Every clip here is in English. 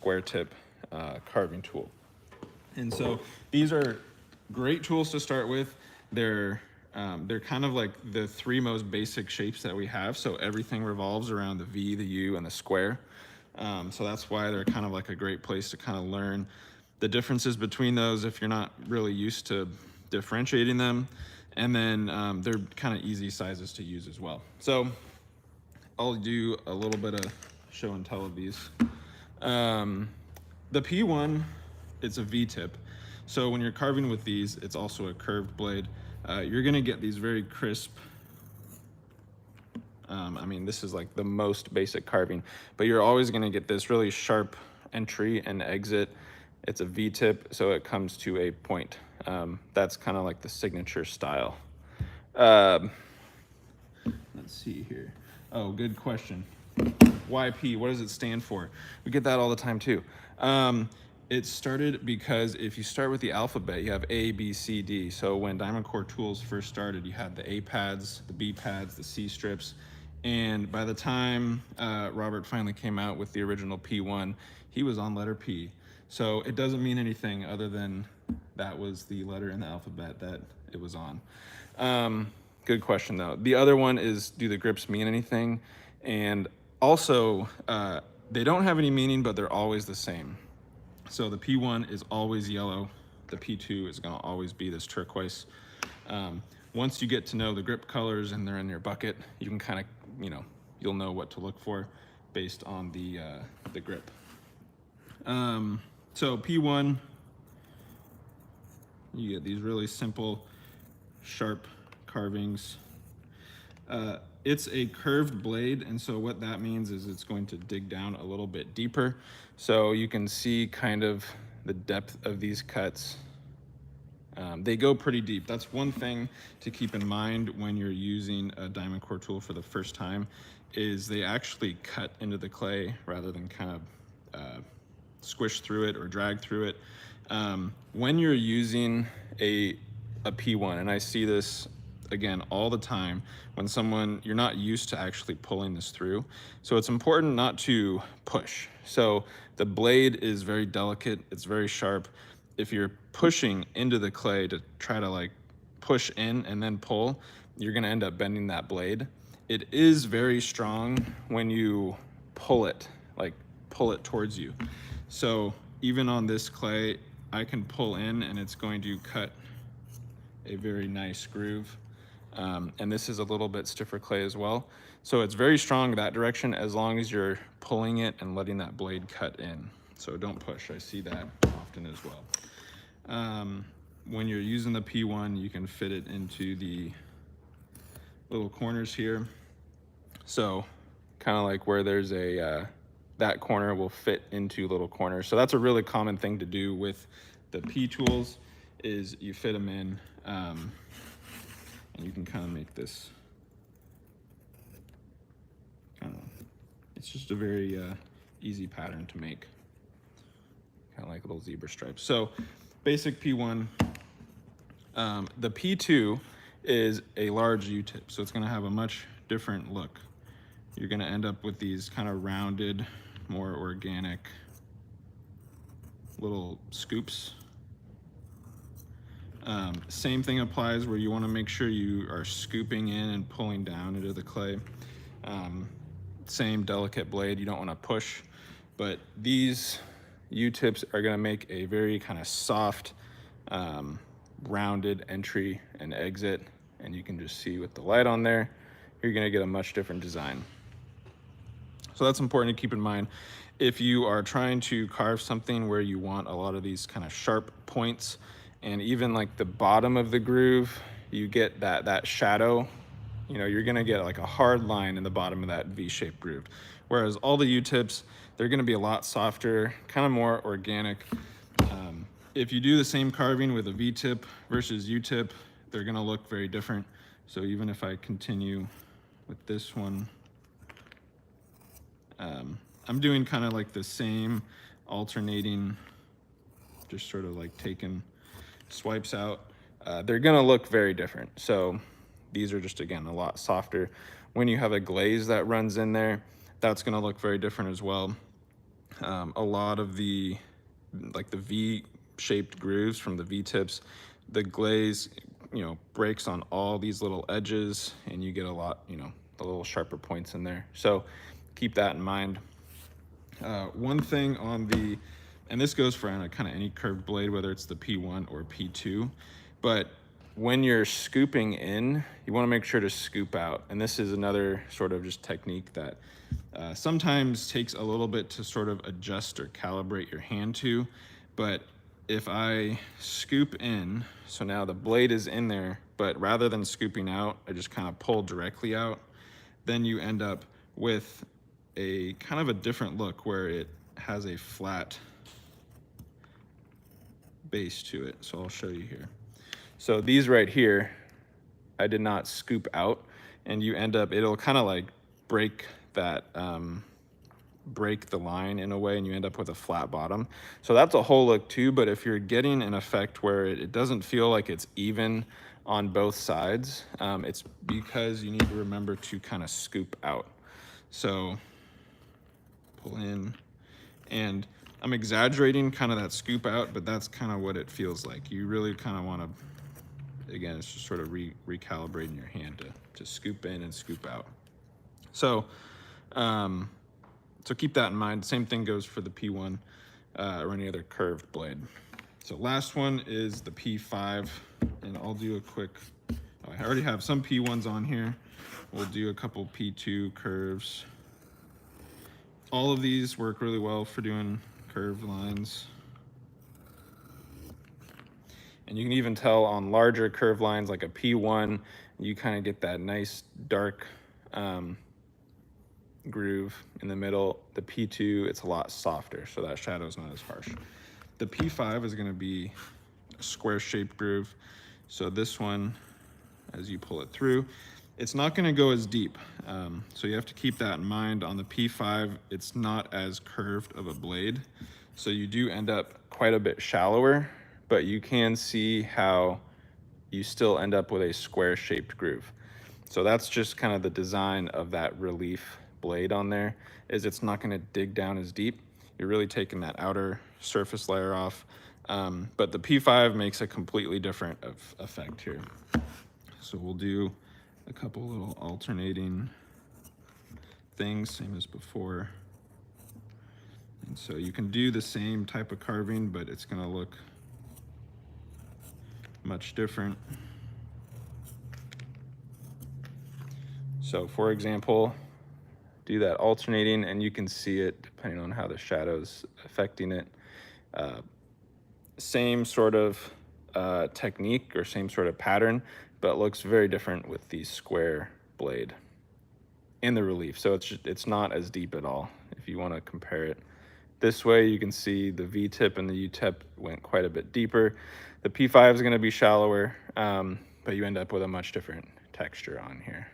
square tip carving tool. And so these are great tools to start with. They're kind of like the three most basic shapes that we have. So everything revolves around the V, the U, and the square. So that's why they're kind of like a great place to kind of learn the differences between those if you're not really used to differentiating them. And then they're kind of easy sizes to use as well. So I'll do a little bit of show and tell of these. The P1, it's a V-tip. So when you're carving with these, it's also a curved blade. You're gonna get these very crisp, I mean, this is like the most basic carving, but you're always gonna get this really sharp entry and exit. It's a V-tip, so it comes to a point. That's kind of like the signature style. Let's see here. Oh, good question. YP, what does it stand for? We get that all the time too. It started because if you start with the alphabet, you have A, B, C, D. So when Diamond Core Tools first started, you had the A pads, the B pads, the C strips. And by the time Robert finally came out with the original P1, he was on letter P. So it doesn't mean anything other than that was the letter in the alphabet that it was on. Good question though. The other one is, do the grips mean anything? And also, they don't have any meaning, but they're always the same. So the P1 is always yellow. The P2 is gonna always be this turquoise. Once you get to know the grip colors and they're in your bucket, you can kind of, you'll know what to look for based on the grip. So P1, you get these really simple, sharp carvings. It's a curved blade, and so what that means is it's going to dig down a little bit deeper. So you can see kind of the depth of these cuts. They go pretty deep. That's one thing to keep in mind when you're using a Diamond Core tool for the first time, is they actually cut into the clay rather than kind of squish through it or drag through it. When you're using a P1, and I see this again all the time when you're not used to actually pulling this through. So it's important not to push. So the blade is very delicate, it's very sharp. If you're pushing into the clay to try to like push in and then pull, you're gonna end up bending that blade. It is very strong when you pull it, like pull it towards you. So even on this clay, I can pull in and it's going to cut a very nice groove. And this is a little bit stiffer clay as well. So it's very strong that direction as long as you're pulling it and letting that blade cut in. So don't push, I see that often as well. When you're using the P1, you can fit it into the little corners here. So kind of like where there's that corner will fit into little corners. So that's a really common thing to do with the P tools, is you fit them in, and you can kind of make this it's just a very easy pattern to make, kind of like little zebra stripes. So basic P1. The P2 is a large U-tip, so it's going to have a much different look. You're going to end up with these kind of rounded, more organic little scoops. Same thing applies where you want to make sure you are scooping in and pulling down into the clay. Same delicate blade, you don't want to push, but these U-tips are going to make a very kind of soft, rounded entry and exit, and you can just see with the light on there, you're going to get a much different design. So that's important to keep in mind. If you are trying to carve something where you want a lot of these kind of sharp points, and even like the bottom of the groove, you get that shadow, you're gonna get like a hard line in the bottom of that V-shaped groove. Whereas all the U-tips, they're gonna be a lot softer, kind of more organic. If you do the same carving with a V-tip versus U-tip, they're gonna look very different. So even if I continue with this one, I'm doing kind of like the same alternating, just sort of like taking swipes out. They're gonna look very different. So these are just, again, a lot softer. When you have a glaze that runs in there, that's gonna look very different as well. A lot of the like the V-shaped grooves from the V-tips, the glaze, breaks on all these little edges, and you get a lot, the little sharper points in there. So keep that in mind. One thing on the, and this goes for kind of any curved blade, whether it's the P1 or P2, but when you're scooping in, you want to make sure to scoop out. And this is another sort of just technique that sometimes takes a little bit to sort of adjust or calibrate your hand to. But if I scoop in, so now the blade is in there, but rather than scooping out, I just kind of pull directly out, then you end up with a kind of a different look where it has a flat base to it. So I'll show you here. So these right here, I did not scoop out, and you end up, it'll kind of like break that, break the line in a way, and you end up with a flat bottom. So that's a whole look too, but if you're getting an effect where it doesn't feel like it's even on both sides, it's because you need to remember to kind of scoop out. So pull in, and I'm exaggerating kind of that scoop out, but that's kind of what it feels like. You really kind of want to, again, it's just sort of recalibrating your hand to scoop in and scoop out. So, so keep that in mind. Same thing goes for the P1 or any other curved blade. So last one is the P5, and I'll do a quick, I already have some P1s on here. We'll do a couple P2 curves. All of these work really well for doing curved lines. And you can even tell on larger curved lines like a P1, you kind of get that nice dark groove in the middle. The P2, it's a lot softer, so that shadow's not as harsh. The P5 is going to be a square shaped groove. So this one, as you pull it through, it's not going to go as deep. So you have to keep that in mind. On the P5, it's not as curved of a blade. So you do end up quite a bit shallower, but you can see how you still end up with a square shaped groove. So that's just kind of the design of that relief blade on there, is it's not going to dig down as deep. You're really taking that outer surface layer off. But the P5 makes a completely different effect here. So we'll do a couple little alternating things, same as before. And so you can do the same type of carving, but it's going to look much different. So for example, do that alternating, and you can see it depending on how the shadow's affecting it. Same sort of technique or same sort of pattern, but looks very different with the square blade in the relief. So it's not as deep at all. If you want to compare it this way, you can see the V-tip and the U-tip went quite a bit deeper. The P5 is going to be shallower, but you end up with a much different texture on here.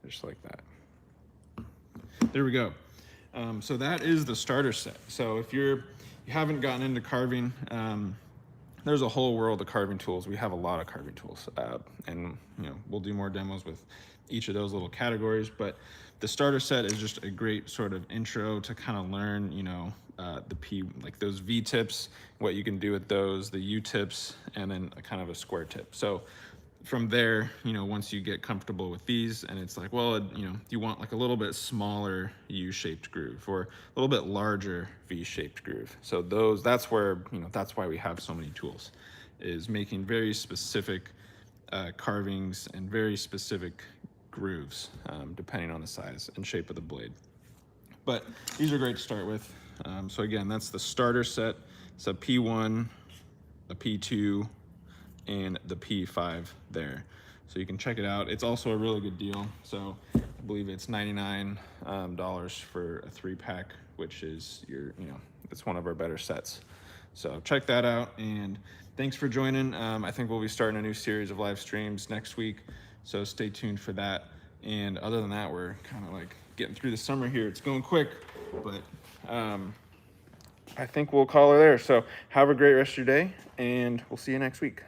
Just like that. There we go. So that is the starter set. So if you haven't gotten into carving, there's a whole world of carving tools. We have a lot of carving tools, and we'll do more demos with each of those little categories. But the starter set is just a great sort of intro to kind of learn, like those V tips, what you can do with those, the U tips, and then a kind of a square tip. So from there, once you get comfortable with these, and it's like, well, you want like a little bit smaller U-shaped groove or a little bit larger V-shaped groove. So that's where, that's why we have so many tools, is making very specific carvings and very specific grooves, depending on the size and shape of the blade. But these are great to start with. So again, that's the starter set. It's a P1, a P2, and the P5 there. So you can check it out. It's also a really good deal. So I believe it's $99 for a 3-pack, which is it's one of our better sets. So check that out, and thanks for joining. I think we'll be starting a new series of live streams next week, so stay tuned for that. And other than that, we're kind of like getting through the summer here. It's going quick, but I think we'll call her there. So have a great rest of your day, and we'll see you next week.